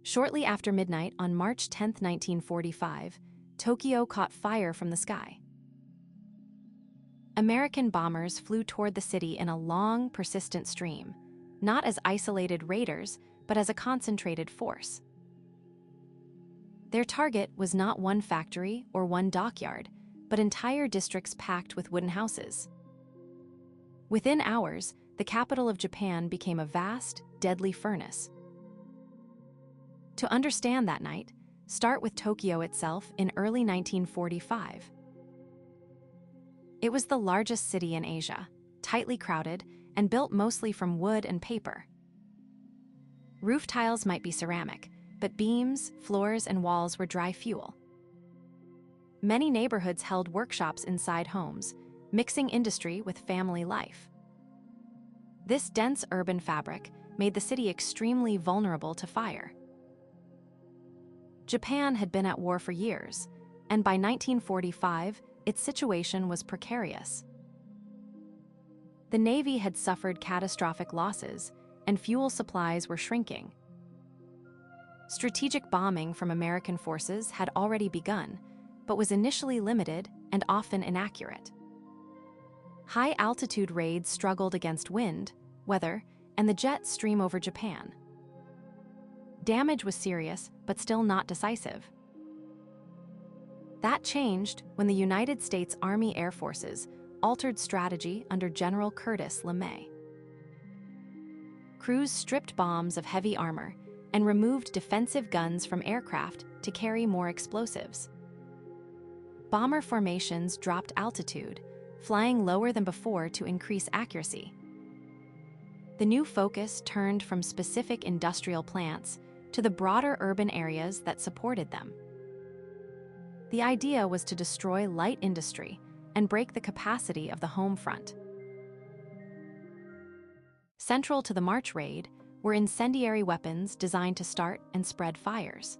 Shortly after midnight on March 10, 1945, Tokyo caught fire from the sky. American bombers flew toward the city in a long, persistent stream, not as isolated raiders, but as a concentrated force. Their target was not one factory or one dockyard, but entire districts packed with wooden houses. Within hours, the capital of Japan became a vast, deadly furnace. To understand that night, start with Tokyo itself in early 1945. It was the largest city in Asia, tightly crowded, and built mostly from wood and paper. Roof tiles might be ceramic, but beams, floors, and walls were dry fuel. Many neighborhoods held workshops inside homes, mixing industry with family life. This dense urban fabric made the city extremely vulnerable to fire. Japan had been at war for years, and by 1945, its situation was precarious. The Navy had suffered catastrophic losses, and fuel supplies were shrinking. Strategic bombing from American forces had already begun, but was initially limited and often inaccurate. High-altitude raids struggled against wind, weather, and the jet stream over Japan. Damage was serious, but still not decisive. That changed when the United States Army Air Forces altered strategy under General Curtis LeMay. Crews stripped bombs of heavy armor and removed defensive guns from aircraft to carry more explosives. Bomber formations dropped altitude, flying lower than before to increase accuracy. The new focus turned from specific industrial plants to the broader urban areas that supported them. The idea was to destroy light industry and break the capacity of the home front. Central to the March raid were incendiary weapons designed to start and spread fires.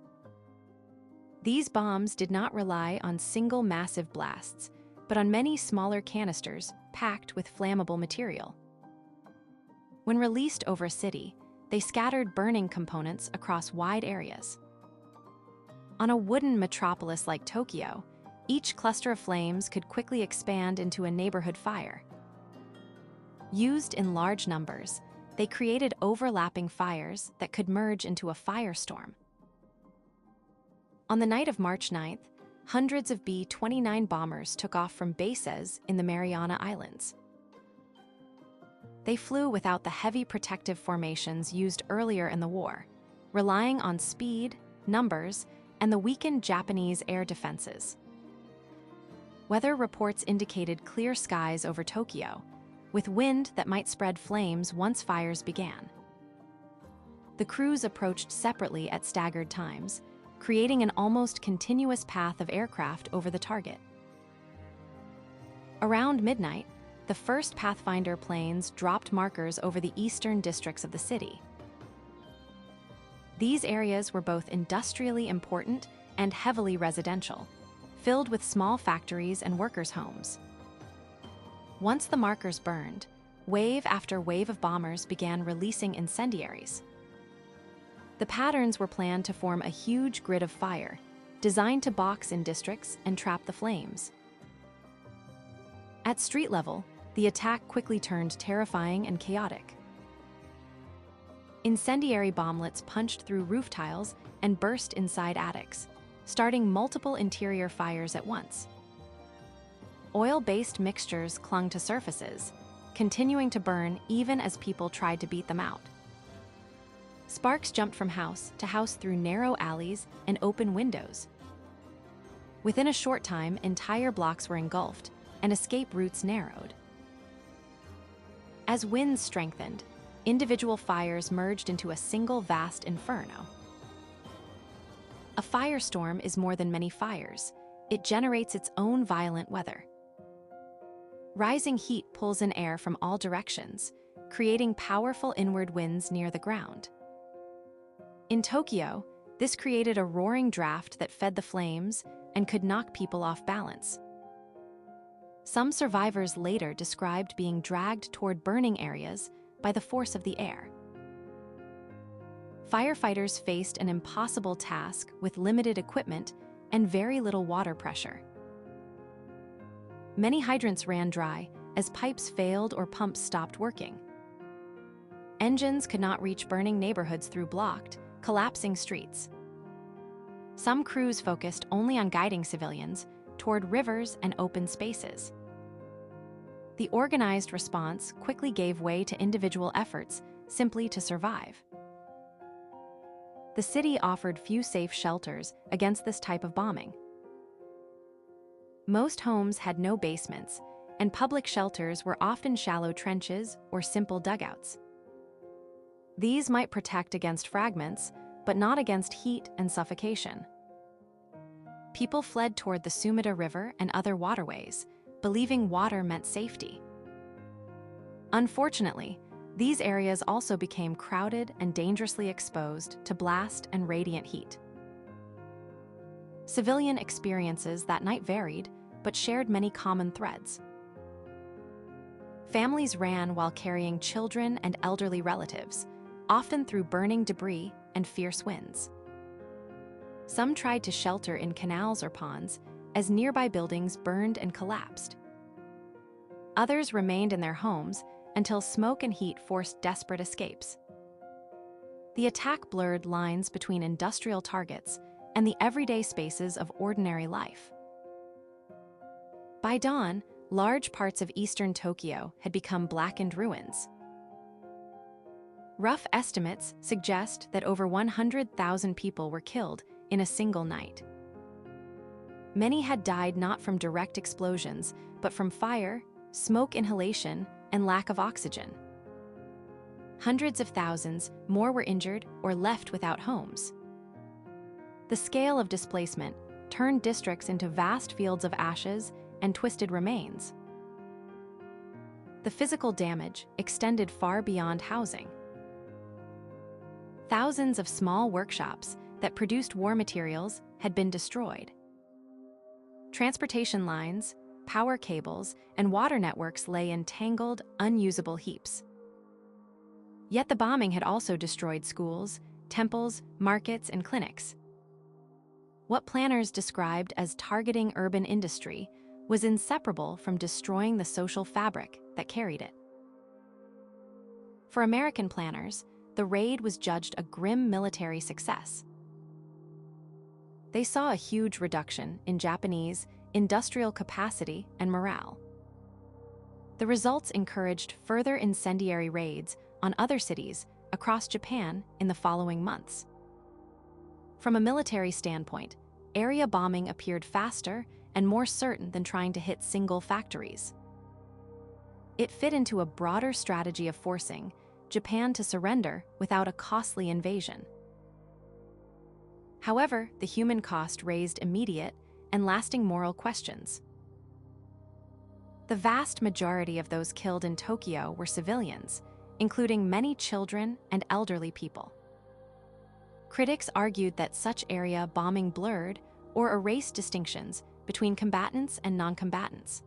These bombs did not rely on single massive blasts, but on many smaller canisters packed with flammable material. When released over a city, they scattered burning components across wide areas. On a wooden metropolis like Tokyo, each cluster of flames could quickly expand into a neighborhood fire. Used in large numbers, they created overlapping fires that could merge into a firestorm. On the night of March 9th, hundreds of B-29 bombers took off from bases in the Mariana Islands. They flew without the heavy protective formations used earlier in the war, relying on speed, numbers, and the weakened Japanese air defenses. Weather reports indicated clear skies over Tokyo, with wind that might spread flames once fires began. The crews approached separately at staggered times, creating an almost continuous path of aircraft over the target. Around midnight, the first Pathfinder planes dropped markers over the eastern districts of the city. These areas were both industrially important and heavily residential, filled with small factories and workers' homes. Once the markers burned, wave after wave of bombers began releasing incendiaries. The patterns were planned to form a huge grid of fire, designed to box in districts and trap the flames. At street level, the attack quickly turned terrifying and chaotic. Incendiary bomblets punched through roof tiles and burst inside attics, starting multiple interior fires at once. Oil-based mixtures clung to surfaces, continuing to burn even as people tried to beat them out. Sparks jumped from house to house through narrow alleys and open windows. Within a short time, entire blocks were engulfed, and escape routes narrowed. As winds strengthened, individual fires merged into a single vast inferno. A firestorm is more than many fires. It generates its own violent weather. Rising heat pulls in air from all directions, creating powerful inward winds near the ground. In Tokyo, this created a roaring draft that fed the flames and could knock people off balance. Some survivors later described being dragged toward burning areas by the force of the air. firefighters faced an impossible task with limited equipment and very little water pressure. Many hydrants ran dry as pipes failed or pumps stopped working. Engines could not reach burning neighborhoods through blocked, collapsing streets. Some crews focused only on guiding civilians toward rivers and open spaces. The organized response quickly gave way to individual efforts simply to survive. The city offered few safe shelters against this type of bombing. Most homes had no basements, and public shelters were often shallow trenches or simple dugouts. These might protect against fragments, but not against heat and suffocation. People fled toward the Sumida River and other waterways, believing water meant safety. Unfortunately, these areas also became crowded and dangerously exposed to blast and radiant heat. Civilian experiences that night varied, but shared many common threads. Families ran while carrying children and elderly relatives, often through burning debris and fierce winds. Some tried to shelter in canals or ponds as nearby buildings burned and collapsed. Others remained in their homes until smoke and heat forced desperate escapes. The attack blurred lines between industrial targets and the everyday spaces of ordinary life. By dawn, large parts of eastern Tokyo had become blackened ruins. Rough estimates suggest that over 100,000 people were killed in a single night. Many had died not from direct explosions, but from fire, smoke inhalation, and lack of oxygen. Hundreds of thousands more were injured or left without homes. The scale of displacement turned districts into vast fields of ashes and twisted remains. The physical damage extended far beyond housing. Thousands of small workshops that produced war materials had been destroyed. Transportation lines, power cables, and water networks lay in tangled, unusable heaps. Yet the bombing had also destroyed schools, temples, markets, and clinics. What planners described as targeting urban industry was inseparable from destroying the social fabric that carried it. For American planners, the raid was judged a grim military success. They saw a huge reduction in Japanese industrial capacity and morale. The results encouraged further incendiary raids on other cities across Japan in the following months. From a military standpoint, area bombing appeared faster and more certain than trying to hit single factories. It fit into a broader strategy of forcing Japan to surrender without a costly invasion. However, the human cost raised immediate and lasting moral questions. The vast majority of those killed in Tokyo were civilians, including many children and elderly people. Critics argued that such area bombing blurred or erased distinctions between combatants and non-combatants.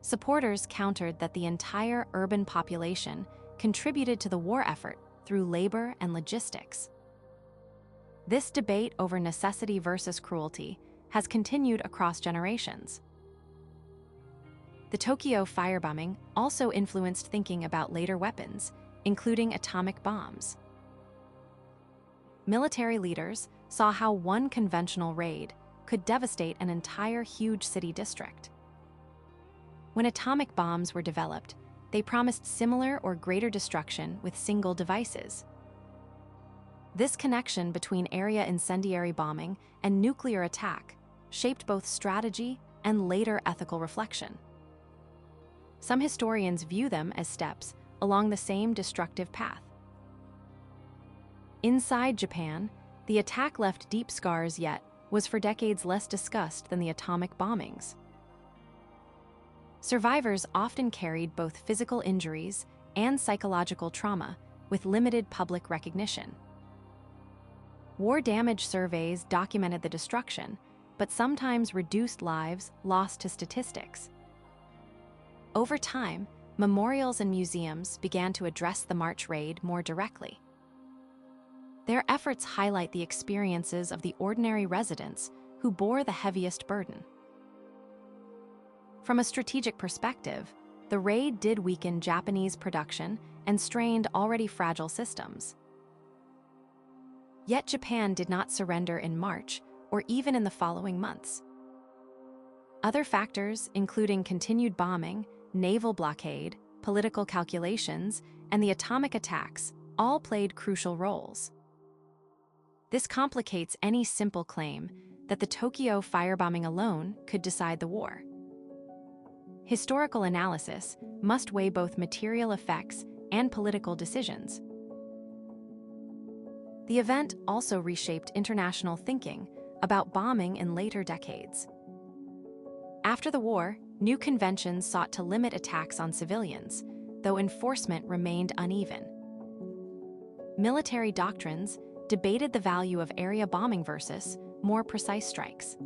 Supporters countered that the entire urban population contributed to the war effort through labor and logistics. This debate over necessity versus cruelty has continued across generations. The Tokyo firebombing also influenced thinking about later weapons, including atomic bombs. Military leaders saw how one conventional raid could devastate an entire huge city district. When atomic bombs were developed, they promised similar or greater destruction with single devices. This connection between area incendiary bombing and nuclear attack shaped both strategy and later ethical reflection. Some historians view them as steps along the same destructive path. Inside Japan, the attack left deep scars, yet was for decades less discussed than the atomic bombings. Survivors often carried both physical injuries and psychological trauma with limited public recognition. War damage surveys documented the destruction, but sometimes reduced lives lost to statistics. Over time, memorials and museums began to address the March raid more directly. Their efforts highlight the experiences of the ordinary residents who bore the heaviest burden. From a strategic perspective, the raid did weaken Japanese production and strained already fragile systems. Yet Japan did not surrender in March or even in the following months. Other factors, including continued bombing, naval blockade, political calculations, and the atomic attacks, all played crucial roles. This complicates any simple claim that the Tokyo firebombing alone could decide the war. Historical analysis must weigh both material effects and political decisions. The event also reshaped international thinking about bombing in later decades. After the war, new conventions sought to limit attacks on civilians, though enforcement remained uneven. Military doctrines debated the value of area bombing versus more precise strikes.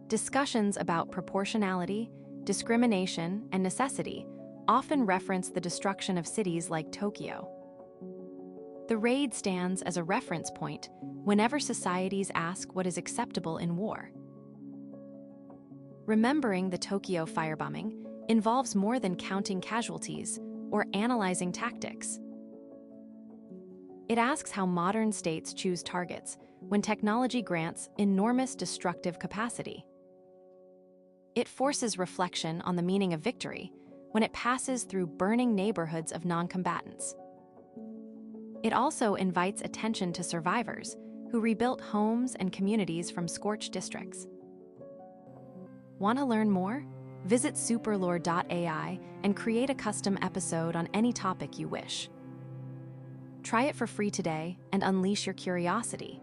Discussions about proportionality, discrimination, and necessity often reference the destruction of cities like Tokyo. The raid stands as a reference point whenever societies ask what is acceptable in war. Remembering the Tokyo firebombing involves more than counting casualties or analyzing tactics. It asks how modern states choose targets when technology grants enormous destructive capacity. It forces reflection on the meaning of victory when it passes through burning neighborhoods of non-combatants. It also invites attention to survivors who rebuilt homes and communities from scorched districts. Want to learn more? Visit superlore.ai and create a custom episode on any topic you wish. Try it for free today and unleash your curiosity.